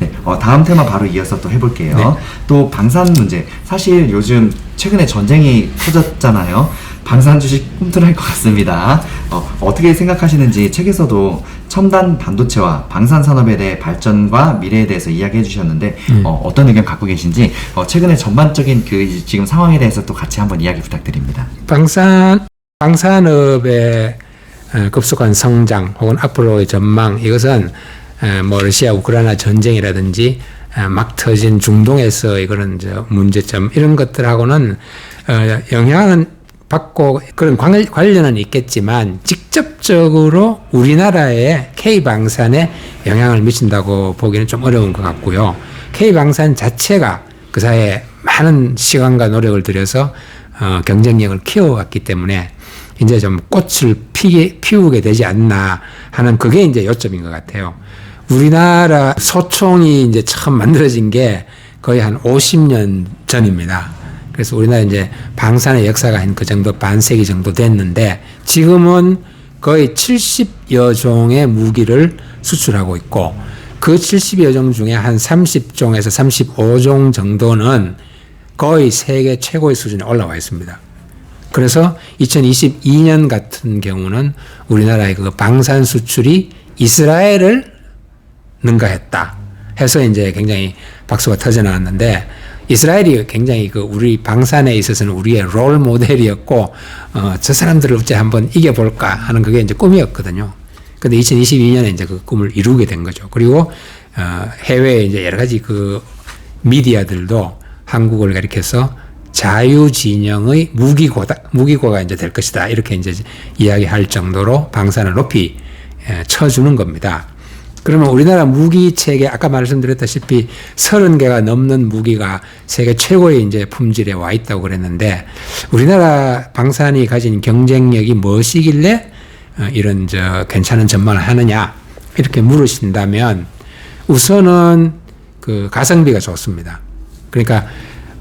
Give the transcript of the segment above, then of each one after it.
네, 다음 테마 바로 이어서 또 해볼게요. 네. 또 방산 문제. 사실 요즘 최근에 전쟁이 터졌잖아요. 방산 주식 꿈틀할 것 같습니다. 어떻게 생각하시는지 책에서도 첨단 반도체와 방산 산업에 대해 발전과 미래에 대해서 이야기해 주셨는데 어떤 의견 갖고 계신지 최근에 전반적인 그 지금 상황에 대해서 또 같이 한번 이야기 부탁드립니다. 방산업의 급속한 성장 혹은 앞으로의 전망, 이것은 뭐 러시아 우크라이나 전쟁이라든지 막 터진 중동에서의 그런 문제점, 이런 것들하고는 영향은 받고 그런 관련은 있겠지만 직접적으로 우리나라의 K방산에 영향을 미친다고 보기는 좀 어려운 것 같고요. K방산 자체가 그 사이에 많은 시간과 노력을 들여서 경쟁력을 키워왔기 때문에 이제 좀 꽃을 피우게 되지 않나 하는, 그게 이제 요점인 것 같아요. 우리나라 소총이 이제 처음 만들어진 게 거의 한 50년 전입니다. 그래서 우리나라 이제 방산의 역사가 한 그 정도, 반세기 정도 됐는데, 지금은 거의 70여 종의 무기를 수출하고 있고, 그 70여 종 중에 한 30종에서 35종 정도는 거의 세계 최고의 수준에 올라와 있습니다. 그래서 2022년 같은 경우는 우리나라의 그 방산 수출이 이스라엘을 능가했다 해서 이제 굉장히 박수가 터져 나왔는데, 이스라엘이 굉장히 그 우리 방산에 있어서는 우리의 롤 모델이었고, 저 사람들을 어째 한번 이겨볼까 하는 그게 이제 꿈이었거든요. 근데 2022년에 이제 그 꿈을 이루게 된 거죠. 그리고, 해외에 이제 여러 가지 그 미디어들도 한국을 가리켜서 자유진영의 무기고가 이제 될 것이다, 이렇게 이제 이야기할 정도로 방산을 높이 쳐주는 겁니다. 그러면 우리나라 무기 체계, 아까 말씀드렸다시피 30개가 넘는 무기가 세계 최고의 이제 품질에 와 있다고 그랬는데, 우리나라 방산이 가진 경쟁력이 무엇이길래 이런 괜찮은 전망을 하느냐, 이렇게 물으신다면, 우선은 그 가성비가 좋습니다. 그러니까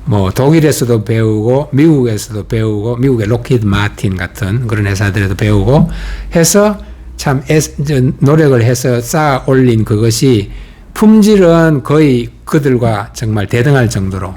뭐 독일에서도 배우고 미국에서도 배우고, 미국의 로키드 마틴 같은 그런 회사들에도 배우고 해서 참 노력을 해서 쌓아 올린 그것이 품질은 거의 그들과 정말 대등할 정도로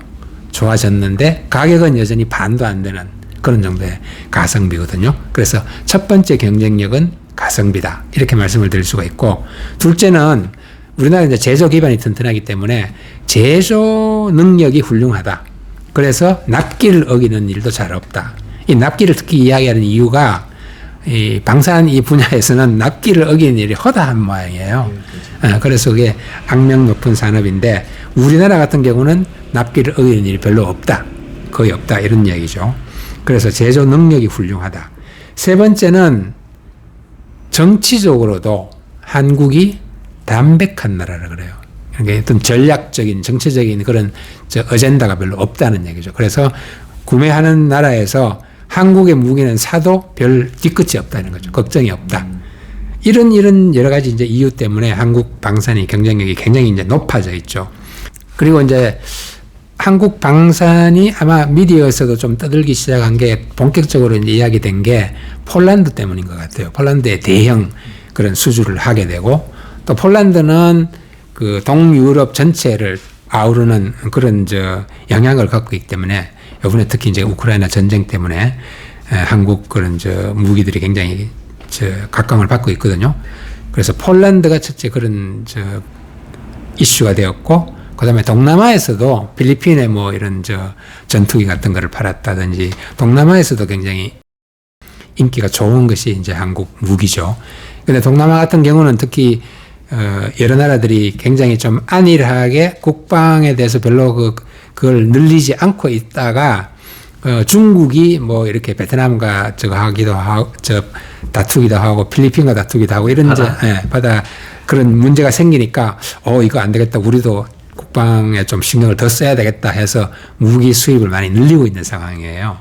좋아졌는데, 가격은 여전히 반도 안 되는 그런 정도의 가성비거든요. 그래서 첫 번째 경쟁력은 가성비다, 이렇게 말씀을 드릴 수가 있고, 둘째는 우리나라 이제 제조 기반이 튼튼하기 때문에 제조 능력이 훌륭하다. 그래서 납기를 어기는 일도 잘 없다. 이 납기를 특히 이야기하는 이유가, 이 방산 이 분야에서는 납기를 어기는 일이 허다한 모양이에요. 그래서 그게 악명 높은 산업인데, 우리나라 같은 경우는 납기를 어기는 일이 별로 없다, 거의 없다, 이런 이야기죠. 그래서 제조 능력이 훌륭하다. 세 번째는 정치적으로도 한국이 담백한 나라라 그래요. 그러니까 어떤 전략적인, 정치적인 그런 어젠다가 별로 없다는 얘기죠. 그래서 구매하는 나라에서 한국의 무기는 사도 별 뒤끝이 없다는 거죠. 걱정이 없다. 이런 여러 가지 이제 이유 때문에 한국 방산이 경쟁력이 굉장히 이제 높아져 있죠. 그리고 이제 한국 방산이 아마 미디어에서도 좀 떠들기 시작한 게, 본격적으로 이제 이야기된 게 폴란드 때문인 것 같아요. 폴란드의 대형 그런 수주를 하게 되고, 또 폴란드는 그 동유럽 전체를 아우르는 그런 영향을 갖고 있기 때문에, 이번에 특히 이제 우크라이나 전쟁 때문에 한국 그런 무기들이 굉장히 각광을 받고 있거든요. 그래서 폴란드가 첫째 그런 이슈가 되었고, 그 다음에 동남아에서도 필리핀에 뭐 이런 전투기 같은 거를 팔았다든지, 동남아에서도 굉장히 인기가 좋은 것이 이제 한국 무기죠. 근데 동남아 같은 경우는 특히 여러 나라들이 굉장히 좀 안일하게 국방에 대해서 별로 그걸 늘리지 않고 있다가, 중국이 뭐 이렇게 베트남과 하기도 하고, 다투기도 하고, 필리핀과 다투기도 하고, 이런 바다 그런 문제가 생기니까, 이거 안 되겠다, 우리도 국방에 좀 신경을 더 써야 되겠다 해서 무기 수입을 많이 늘리고 있는 상황이에요.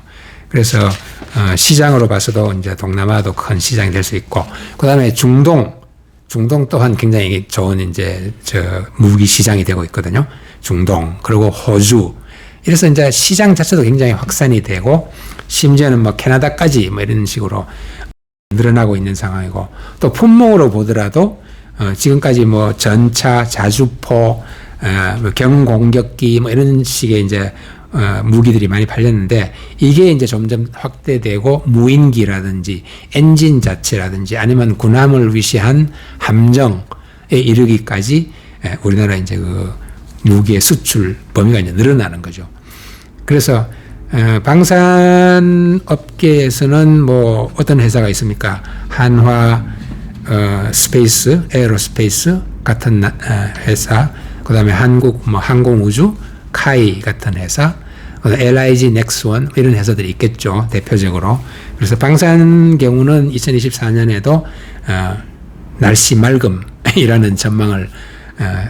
그래서 시장으로 봐서도 이제 동남아도 큰 시장이 될 수 있고, 그 다음에 중동 또한 굉장히 좋은 이제 무기 시장이 되고 있거든요. 중동, 그리고 호주. 이래서 이제 시장 자체도 굉장히 확산이 되고, 심지어는 뭐 캐나다까지 뭐 이런 식으로 늘어나고 있는 상황이고, 또 품목으로 보더라도 지금까지 뭐 전차, 자주포, 뭐 경공격기 뭐 이런 식의 이제 무기들이 많이 팔렸는데 이게 이제 점점 확대되고 무인기라든지 엔진 자체라든지 아니면 군함을 위시한 함정에 이르기까지 우리나라 이제 그 무기의 수출 범위가 이제 늘어나는 거죠. 그래서 방산 업계에서는 뭐 어떤 회사가 있습니까? 한화 스페이스, 에어로스페이스 같은 회사, 그다음에 한국 뭐 항공우주, 카이 같은 회사, LIG 넥스원 이런 회사들이 있겠죠, 대표적으로. 그래서 방산 경우는 2024년에도 날씨 맑음이라는 전망을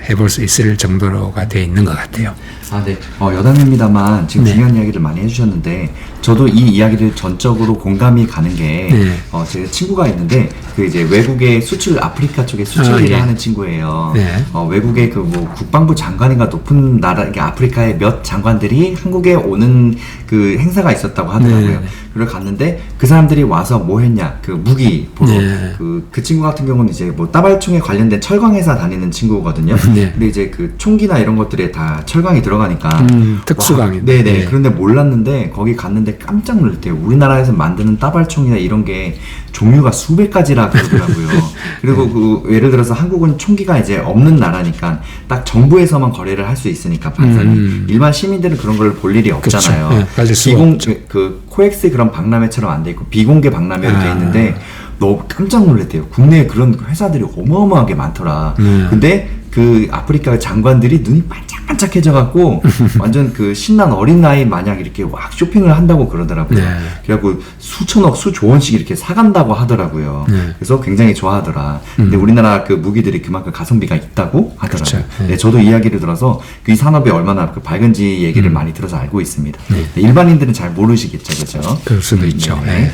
해볼 수 있을 정도가 되어 있는 것 같아요. 아, 네. 여담입니다만 지금 네. 중요한 이야기를 많이 해주셨는데 저도 이 이야기를 전적으로 공감이 가는 게 네. 제 친구가 있는데 그 이제 외국에 수출 아프리카 쪽에 수출 일을 예. 하는 친구예요. 네. 외국의 그 뭐 국방부 장관인가 높은 나라, 이게 아프리카의 몇 장관들이 한국에 오는 그 행사가 있었다고 하더라고요. 네. 그걸 갔는데 그 사람들이 와서 뭐 했냐, 그 무기 보러. 네. 그 친구 같은 경우는 이제 뭐 따발총에 관련된 철강 회사 다니는 친구거든요. 네. 근데 이제 그 총기나 이런 것들에 다 철강이 들어가니까 특수강이. 네네. 네. 그런데 몰랐는데 거기 갔는데 깜짝 놀랐대요. 우리나라에서 만드는 따발총이나 이런 게 종류가 수백 가지라 그러더라고요. 그리고 그 예를 들어서 한국은 총기가 이제 없는 나라니까 딱 정부에서만 거래를 할 수 있으니까 방산이 일반 시민들은 그런 걸 볼 일이 없잖아요. 그렇죠. 네, 가질 수가 없죠. 그 코엑스 그런 박람회처럼 안 돼 있고 비공개 박람회로 돼 아. 있는데 너무 깜짝 놀랐대요. 국내에 그런 회사들이 어마어마하게 많더라. 근데 그 아프리카 장관들이 눈이 반짝반짝해져갖고 완전 그 신난 어린 나이 마냥 이렇게 막 쇼핑을 한다고 그러더라고요. 네. 그래갖고 수천억, 수조 원씩 이렇게 사간다고 하더라고요. 네. 그래서 굉장히 좋아하더라. 근데 우리나라 그 무기들이 그만큼 가성비가 있다고 하더라고요. 그렇죠. 네. 네, 저도 이야기를 들어서 이 산업이 얼마나 그 밝은지 얘기를 많이 들어서 알고 있습니다. 네, 일반인들은 잘 모르시겠죠, 그렇죠? 그럴 수도 있죠. 네.